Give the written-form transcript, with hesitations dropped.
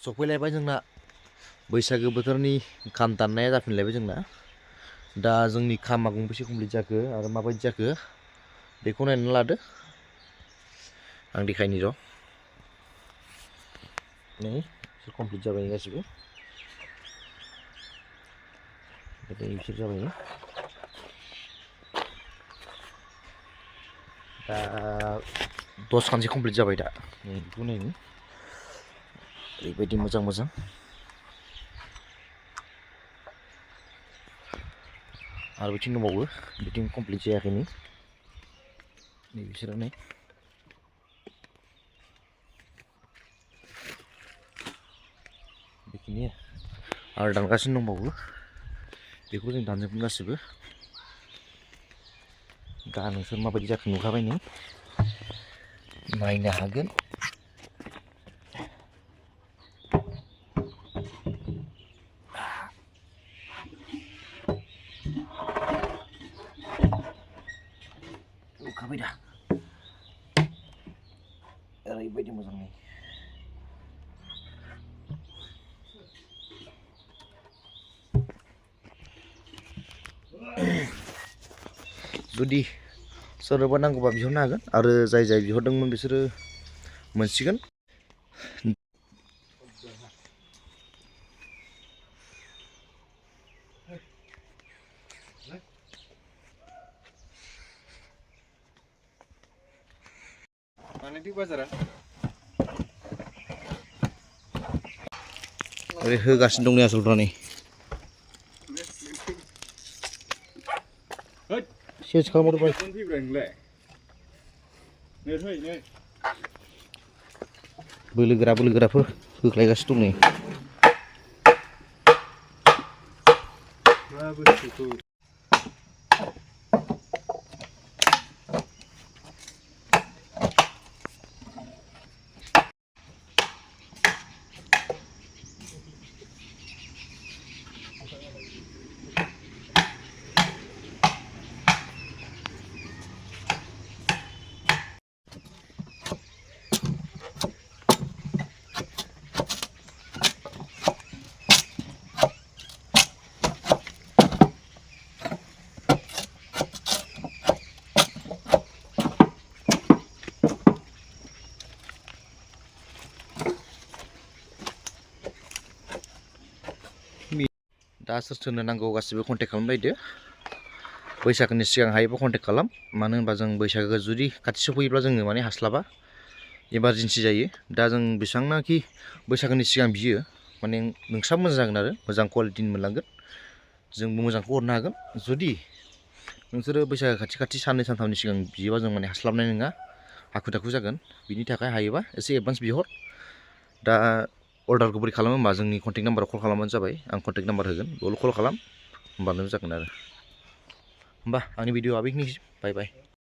सफैलायबाय जोंना बैसागो बोथोरनि खाम दाननाया जाफिनलायबाय जोंना दा जोंनि खामा गंबेसे कमप्लिट जाखो आरो माबायदि जाखो बेखौ नायनानै लादो आं देखायनि र' नै बिसोर कमप्लिट जाबाय गासिबो बिसोर जाबाय दा 10 खानसे कमप्लिट जाबाय दा बेखौ नायनि ओरैबायदि मोजां मोजां आरो बिथिं दंबावो बिथिं कमप्लिट जायाखैनि नै बिसोरो नै बेखिनि आरो दानगासिनो दंबावो बेखौ जों दानजोबगोन गासिबो दा नोंसोर माबायदि जाखो नुखाबाय नै नायनो हागोन नुखाबाय दा ओरैबायदि मोजाङै जुदि सोरनोबा नांगौबा बिहरनो हागोन आरो जाय जाय बिहरदोंमोन बिसोरो मोनसिगोन ओरै होगासिनो दं नै आसलफ्रा नै चेन्ज खालामहरदो बाय बोलोगोराफोर होख्लायगासिनो दं नै दा सोरनो नांगौ गासिबो कन्टेक्ट खालामलायदो बैसागोनि सिगां हायोबा कन्टेक्ट खालाम मानो होनबा जों बैसागो जुदि खाथि सफैयोब्ला जोङो माने हास्लाबा इमारजेन्सि जायो दा जों बेसेबांनाखि बैसागोनि सिगां बियो माने नोंस्रा मोजां जागोन आरो मोजां क्वालिटिनि मोनलांगोन जोंबो मोजांखौ हरनो हागोन जुदि नोंसोरो बैसागो खाथि साननै सानथामनि सिगां बियोबा जों माने हास्लाबनाय नङा हाखु दाखु जागोन बिनि थाखाय हायोबा एसे एडभान्स बिहर दा अर्डारखौ बोरै खालामो होमबा जोंनि कन्टेक्ट नाम्बाराव कल खालामबानो जाबाय आं कन्टेक्ट नाम्बार होगोन बेयावल' कल खालाम होमबानो जागोन आरो होमबा आंनि भिडिअ'आ बेखिनिसै बाय बाय